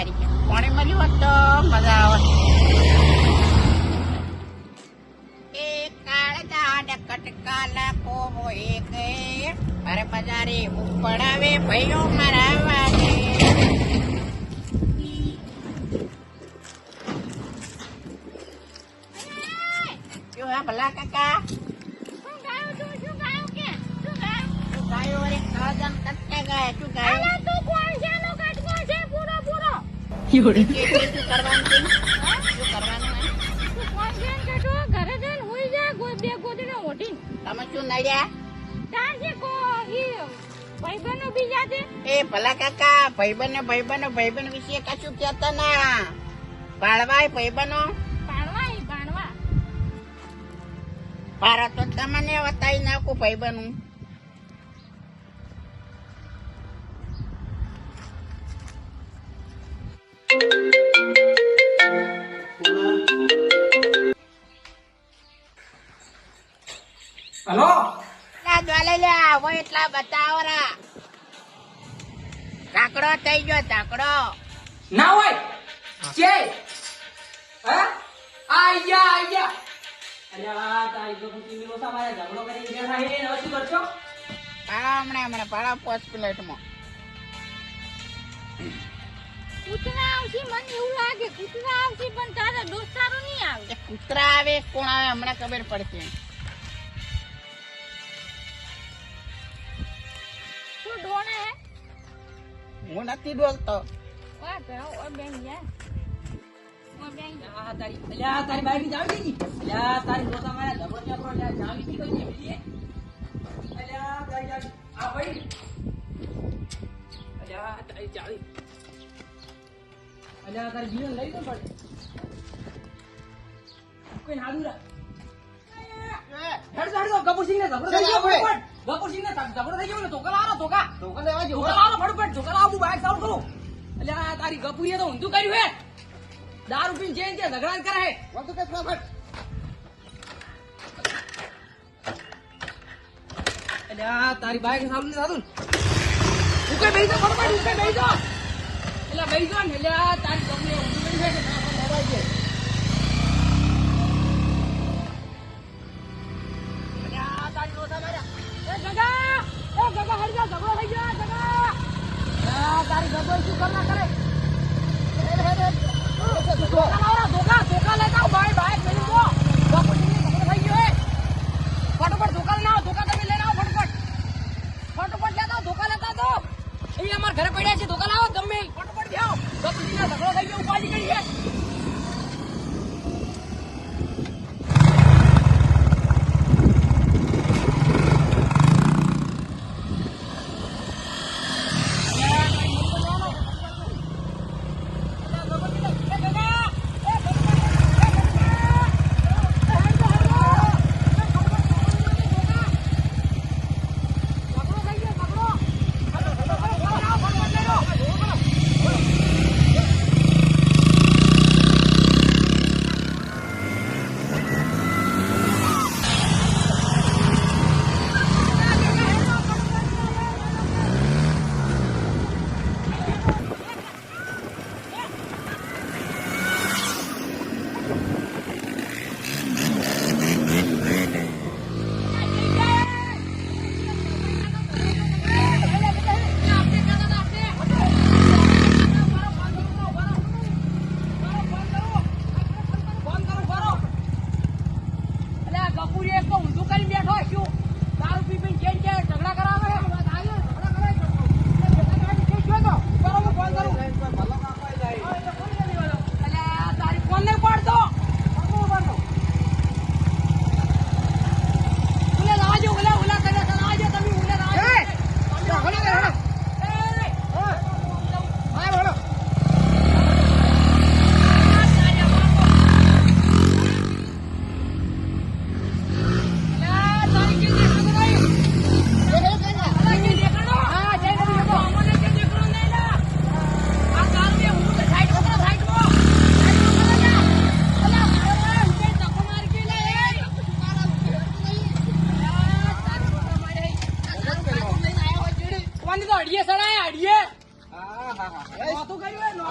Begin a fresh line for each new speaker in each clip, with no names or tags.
તારીખે પાણી મળ્યું હોત તો મજા આવે. એ કાળજા ડકટકા લાખો એક અરે બજારે ઉપડાવે ભાઈઓ મારા વાગે. શું હે ભલા કાકા? શું ગાયું તું? શું ગાયું કે? શું ગાયું? શું ગાયું? અરે કાળજા કટકા ગાય. શું ગાયું? અરે તું કોણ છે? નો કટકો છે પૂરો પૂરો. શું કરવાનું છે? શું કરવાનું છે? તું કોણ છે? કટકો ઘરે જઈને હોઈ જા. બે ગોદડો ઓઢી. તમે શું નડ્યા? તાર છે કો ઈ ભાઈબંધો બીજા છે. એ ભલા કાકા ભાઈબંધ વિશે કશું કહેતા ના. પાળવાય ભાઈબંધો પાણવા પારા તો તમને વતાઈ નાખું ભાઈબંધ.
હલો
દ્વાલે લે આવો એટલા બતાવરા. ધાકડો થઈ ગયો ધાકડો.
ના હોય કે હે આયા અરે આ તારી તો ટીવી નો સામાય ઝઘડો કરી બેઠા હે ને શું કરશો?
હમણાં પાડા 5 પ્લેટમાં કૂતરા આવશે. મને એવું લાગે કૂતરા આવશે પણ તારા દોસ્તારો નહીં આવે. કૂતરા આવે કોણ આવે હમણાં ખબર પડશે. શું ડોણે હે? હું નથી ડોલતો. વાહ બેન બેન
તારી બાઈક ની જાવી દીધી. અલ્યા તારી દોસ્તા મારા ઝઘડો ચાપરો જાવી દી કઈ બીજી. અલ્યા તારી જાવી આ ભાઈ. અલ્યા તારી જાવી. અલ્યા તારી જીવન લઈ તો પડે. કોઈ હાડું રા. હેડો ગપુરસિંહ ને ઝઘડો થઈ ગયો ફટફટ. ગપુરસિંહ ને ઝઘડો થઈ ગયો ને ધોકા લાવો ધોકા લેવા જો. ધોકા લાવો ફટફટ ધોકા લાવો. બાઈક ચાલુ કરું. અલ્યા તારી ગપુરીએ તો ઊંધું કર્યું હે. દારૂ પીને જઈને ત્યાં ઝઘડા કરે હે. વળતો કે ફટાફટ. અલ્યા તારી બાઈક ચાલુ ને દાદુ. ઉકે બેહી જા ફટફટ ઉકે બેહી જા. એલા બેહી જા ને. અલ્યા તારી ગપુરીએ ઊંધું કર્યું છે કે ના પણ લેવાય છે. અલ્યા તારી રોતા માર્યા. એ ગગા હરી જા ઝઘડો થઈ ગયો ગગા. તારી ગગો શું કરના કરે? ધોકા લેતા આવો બાઈક લઈને જો. બાપુજીને ઝઘડો થઈ ગયો હે. ફટફટ ધોકા લઈને આવો. ધોકા તમે લઈને આવો ફટફટ લેતા આવો. ધોકા લેતા તો અહીં અમારા ઘરે પડ્યા છે. ધોકા લાવો તમે ફટફટ જાઓ. બાપુજીને ઝઘડો થઈ ગયો ઉપાડી કરીએ.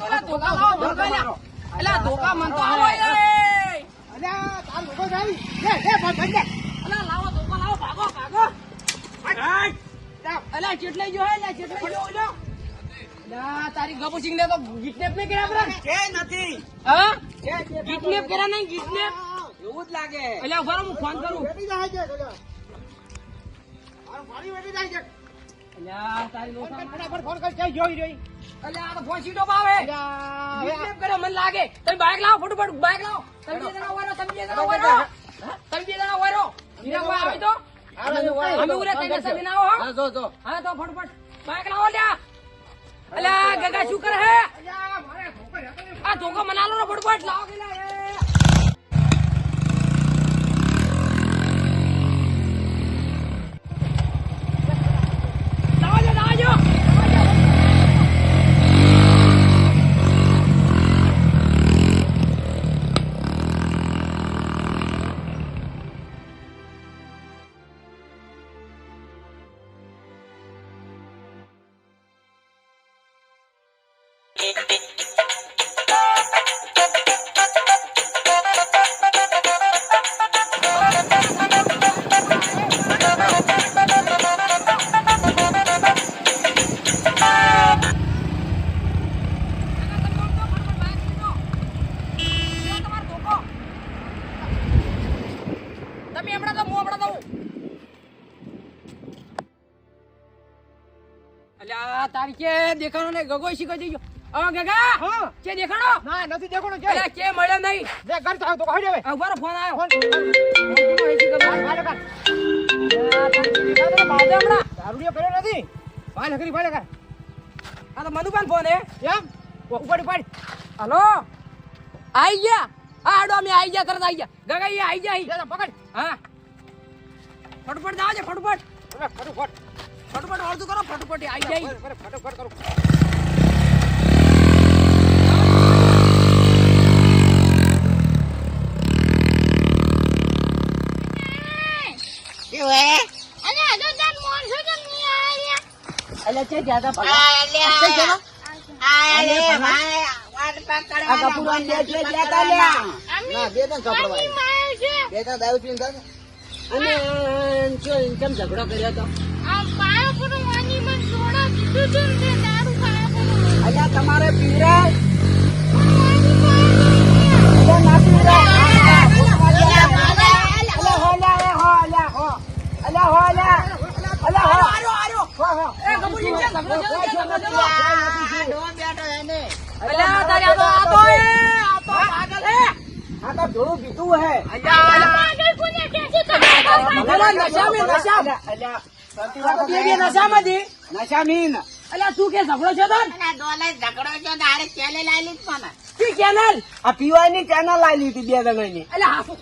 પેલા ધોકા લાવો ધોકા લ્યા. અલ્યા ધોકા મન તો આવો એ.
અલ્યા તાર લોકો જાય લે ભાઈ
અલ્યા લાવો ધોકા લાવો ભાગો ભાગો. અલ્યા ચેટલાઈ જો હે ને ચેટલાઈ જો ઓલો. અલ્યા તારી ગપુસિંગ ને તો કિડનેપ નહીં કર્યા બરાબર
કે નથી
હા કિડનેપ કર્યા નહીં કિડનેપ
એવું જ લાગે
અલ્યા ઉભા રહો, હું ફોન કરું.
બેટી જાય છે મારું મારી બેટી જાય છે
અલ્યા તારી લોસા
ફટાફટ ફોન કર ક્યાં જોઈ રહી
અલ્યા આ તો ફોન સીટો પાવે કિડનેપ કરે મને લાગે. તમે બાઇક લાવો ફટાફટ બાઇક લાવો. તમે બે જણા વારો તમે બે જણા વારો તમે બે જણા વારો હીરા આવી તો અમે ઉરે તને સબીના આવો
હા જો જો
હા તો ફટફટ બાઇક લાવો લ્યા. અલ્યા ગગા શું કરે હે
અલ્યા મારે ધોકો રહેતો નહીં
આ ધોકો મનાલો રો ફટફટ લાવો કે લા લાવજો તમે હમણાં તો હું હમણાં દઉં. અલ્યા તારી કે દેખાણો ને ગગો શીખો જઈ ગયો. ગગા
હા
કે દેખાણો
ના નથી દેખોણો છે
અલ્યા કે મળ્યો નહીં.
લે ઘર ચાવ તો કહી દેવે
આ ઉભા રહો, ફોન આવ્યો.
ફોન ભાઈ લગા દારૂડિયો કર્યો નથી ભાઈ લગરી ભાઈ લગા
આ તો મધુપાન ફોન હે.
એમ ઉપાડી ઉપાડી
હલો આઈ ગયા. હા આડો અમે આઈ ગયા તરત આઈ ગયા. ગગા એ આઈ ગયા
લે પકડ
હા ફટફટ જાવ છે ફટફટ
ફટાફટ
ફટફટ અડધું કરો ફટફટ આઈ જાય.
ફટાફટ કરું
શું હે? અલ્યા, હજુ તને માણસો તો નહીં આયા.
અલ્યા છે જ્યાદા
આ અલ્યા. આ લે, ભાઈ, વાટ પકડવાના બંને
ના બે તને કપડવા
પાણી માર્યો છે.
બે તને દારૂ પીને જાને
અને કેમ ઝઘડો કર્યો તો
આ પાયો પર વાની મને સોડા દીધું તું ને તે દારૂ પાયો પર.
અલ્યા તમારે પીવરાય
વાની માર્યો.
ના પીવરાય
અલ્યા, ભાઈ,
એ ગમુજી છે ઝઘડો છે ઝઘડો છે.
આ ડો બેઠો એને.
અલ્યા તારી આ તો પાગલ હે.
આ તો થોડું પીતું હે
પાગલ કોને કહે છે તમે?
અલ્યા નશામાં
અલ્યા
બે નશામાં દી.
નશામીન
અલ્યા તું કે ઝઘડો છે તન
અને આ ડોલે ઝઘડો છે તો આરે ચેલે લાવી લીધ મને.
કી કેનલ
આ પીવાની ચેનલ આલી હતી બે જણાની
અલ્યા હાસુ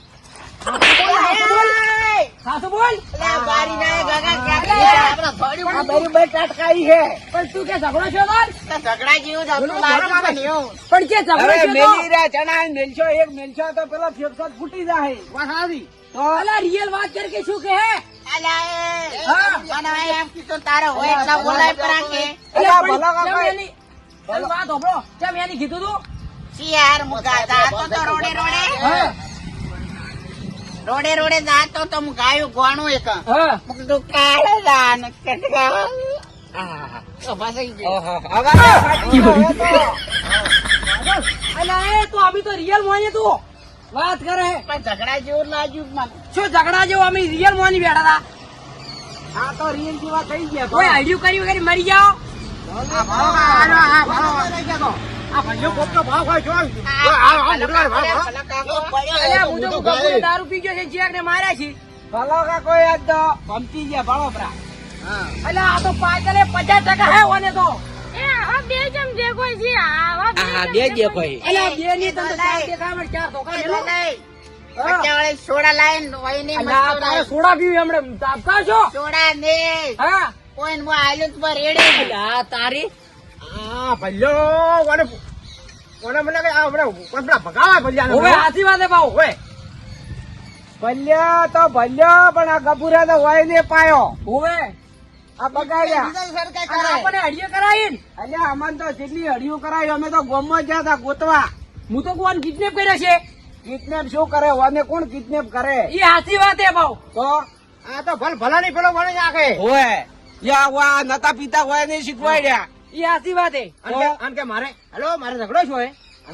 હાસુ બોલ
અલ્યા, બારી ના એ ગગા ક્યાંથી આપણે થોડ્યું
આ બરોબર ટટકાઈ હે
પણ તું કે ઝઘડો છે તન
તો ઝઘડા જેવું જ હતું લાગ્યું પણ એવું.
પણ કે ઝઘડો
અરે
છે તો
મેલી રે ચણા મેલશો એક મેલશો તો પેલો ફેફસા ફૂટી જાય વાસાદી તો
અલ્યા રિયલ વાત કર કે શું કે હે
અલ્યા, એ.
હા.
મને એમ કીધું તારે હોય એટલા બોલાય પરા કે
અલ્યા,
પણ
ભલા કાકા.
કેમ એની- એની વાત હોભળો કેમ એની કીધું તું
શિયાર મુકા જાતો તો રોડે
હા
રોડે જાતો તો હું ગાયું ગોણું એક
હા
મુક તું કાળે જા ને કટકા તો ફસાઈ ગયો.
અલ્યા એ તો અમે તો રિયલ મોની તું વાત કરે
પણ ઝઘડા જેવું લાગ્યું મને.
શું ઝઘડા જેવો અમે રિયલ મોની બેઠા હતા
આ તો રીલ જેવા થઈ ગયા
કોઈ આઈડિયું કર્યું કરી મરી જાઓ
આ ભાઈઓ કોકનો ભાવ હોય જો
ભલા કાકો પડ્યો.
અલ્યા હું તો ગભુને દારૂ પી ગયો છે ચેક ને માર્યા છે
ભલો કા કોઈ આજ તો ભમતી ગયા ભલો પ્રા
અલ્યા આ તો પાગલે 50% હે ઓને તો
એ આ બે જમ દેખો છે આ
બે દેખાય
અલ્યા બે ની તને ચાર દેખાય મને ચાર ધોકા મેલો
વાળે સોડા લાઈન વહીને
અલ્યા તારે સોડા પીવી હમણે તાપકા છો
સોડા ને
હા
કોઈ હું આયલું પર રેડી
અલ્યા તારી
આ ભલ્યો મને મને કે આ પેલા ભગાવા ભલ્યા
હવે હાથી વાતે પાઉ
ઓય ભલ્યા તો ભલ્યો પણ આ ગભુરા તો હોય ને પાયો
હવે
આ બગાડ્યા
અને આપણને હડિયો કરાવી ને.
અલ્યા અમને તો જેટલી હડિયું કરાવી અમે તો ગોમમાં જ ગયા હતા ગોતવા.
હું તો કોણ કિડનેપ કર્યો છે
કિડનેપ શું કરે ઓને કોણ કિડનેપ કરે?
એ સાચી વાત હે ભાવ.
તો આ તો ભલાની પેલો વળી નાખે હોય યા વા નતા પીતા હોય નહીં શીખવાડ્યા.
એ સાચી વાત હે.
અને કે મારે હેલો મારે ઝઘડો છો અને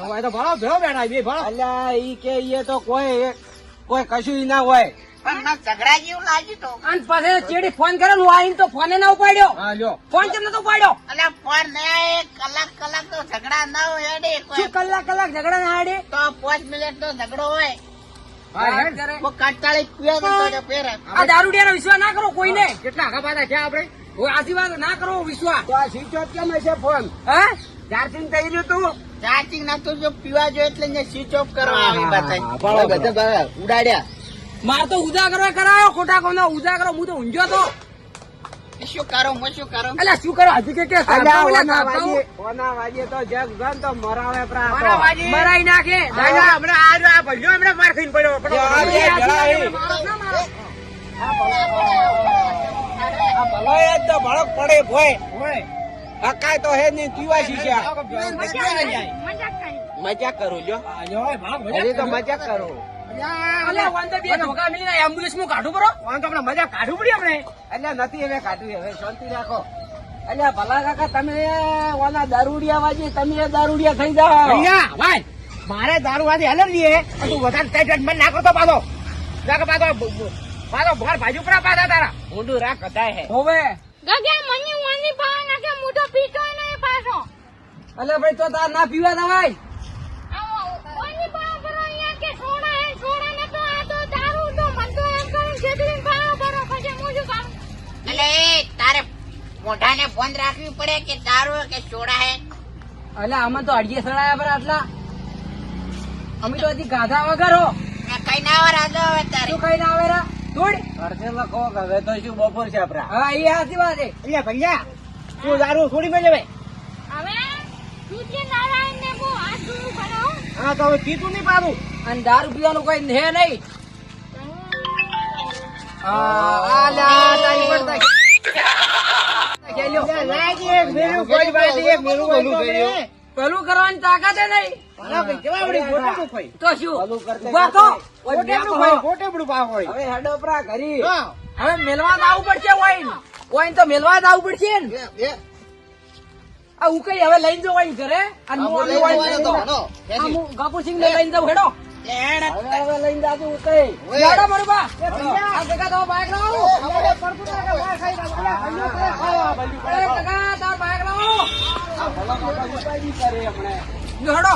હોય તો ભલો ભેળો બેઠા બે ભલો. અલ્યા ઈ કે ઈ તો કોઈ કશું ઈ ના હોય.
પણ ના ઝઘડા જેવું લાગ્યું તો.
અને પછી ચેડી ફોન કર્યો હું આવીને તો ફોને ના ઉપાડ્યો.
હા લ્યો
ફોન કેમ નતો ઉપાડ્યો?
અને ફોન ને કલાક તો ઝઘડા ના હોય હેડે કોઈ.
શું કલાક ઝઘડા ના હાડે?
તો 5 મિનિટ નો ઝઘડો હોય.
હા હેડ.
કોઈ 48 પીવે તો ફેર.
આ દારૂડિયાનો વિશ્વાસ ના કરો કોઈને.
કેટલા આગા પાછા છે આપણે?
ઓય આજી વાત ના કરો વિશ્વાસ.
તો આ સ્વિચ ઓફ કેમ હશે ફોન?
હે?
ચાર્જિંગ થઈ રહ્યું તું?
ચાર્જિંગ નતું જો પીવા જો એટલે ને સ્વિચ ઓફ કરવા આવી
હા,
વાત
હા,
ઉડાડ્યા.
માર તો ઉજાગરો કરાયો ખોટા કોનો ઉજાગરો હું તો ઊંઝ્યો તો.
શું કરો હું શું કરું?
અલ્યા શું કરો હજી કે
અલ્યા
ઓલા
ઓના
કાપતા હું?
વાજીએ- ઓના વાજીએ તો જગ ગન તો મરાવે પ્રા તો.
ઓના વાજીએ-
મરાઈ નાખે.
દાદા, હમણાં આ ભલ્યો હમણાં માર ખાઈને પડ્યો.
એ આજી
જણાવી.
મારો ના મારો.
આ ભલો એ જ તો ભડક પડે ભોય. હકાય તો હે નહીં પીવા શીખ્યા. મજાક કરું જો. હજી તો મજાક કરું.
અલ્યા વાંધો બે ધોકા મિલીને એમ્બ્યુલન્સ માં કાઢું બરો.
વાંધો તો આપણે મજાક કાઢવું પડે આપણે. એટલે નથી હવે કાઢવી હવે શાંતિ રાખો. એટલે ભલા કાકા તમે ઓના દારૂડિયા વાજી તમે દારૂડિયા થઈ જાઓ.
ભૈયા ભાઈ
મારે દારૂ વાજી એલર્જી હે પણ તું વધારે ટાઈટ મને ના કરતો પાછો. જાકે પાછો બહાર બાજુ પર પાછા તારા ઊંડું રાખ કદાય હે.
હોવે.
ગગન મને વાની પાવા નાખે મોટો પીતો નહીં પાછો.
અલ્યા ભાઈ તો તાર ના પીવા દવાઈ.
વાની પાવા કરો અહીંયા કે છોડા હે છોડા ને તો આ તો દારૂ તો મન તો એમ કરીને છેતરીને પાવા કરો પછી હું શું કામ? એટલે તારે મોઢાને બંધ રાખવી પડે કે દારૂ કે છોડા હે?
અલ્યા અમે તો અડીએ સડાયા પર આટલા. અમે તો હજી ગાધા વગર હો.
કઈ ના વાર આજો હવે તારે.
શું કઈ ના આવે રા? થોડ.
અડધે લખો કે હવે તો શું બપોર છે આપડા.
હા એ સાચી વાત છે.
અહીંયા ભૈયા તું દારૂ છોડી મેં જવે.
હવે સૂર્ય નારાયણ ને બહુ હાથ જોડું કરો.
હા તો હવે પીતું નહીં પાડું.
અને દારૂ પીવાનું કોઈ હે નહીં.
આલા તારી પડતા લાગી એક મેરું કોઈ વાત એક મેરું બોલું કર્યું.
પેલું કરવાની તાકાત હે નહીં.
ભલા ભાઈ કેવા વળી ગોટેબડું ખાઈ.
તો શું
ભલું કરતે
ઉભા થો.
ગોટેબડું ખાઈ, ગોટેબડું પાવ હોય.
હવે હેડો પરા ઘરી.
હા.
હવે મેલવા જ આવવું પડશે વાઈન. વાઈન તો મેલવા જ આવવું પડશે ને. આ ઉકઈ હવે લઈને જો વાઈન ઘરે. અને હું આનું વાઈન લઈને જાઉં. આ હું ગફુરસિંહ ને લઈને જાઉં હેડો. હવે લઈને જાજુ ઉકઈ. હેડો બરોબર. આ જગા તો બાઈક લાવો. એ કાકા તાર બાઈક લાવો. હેડો.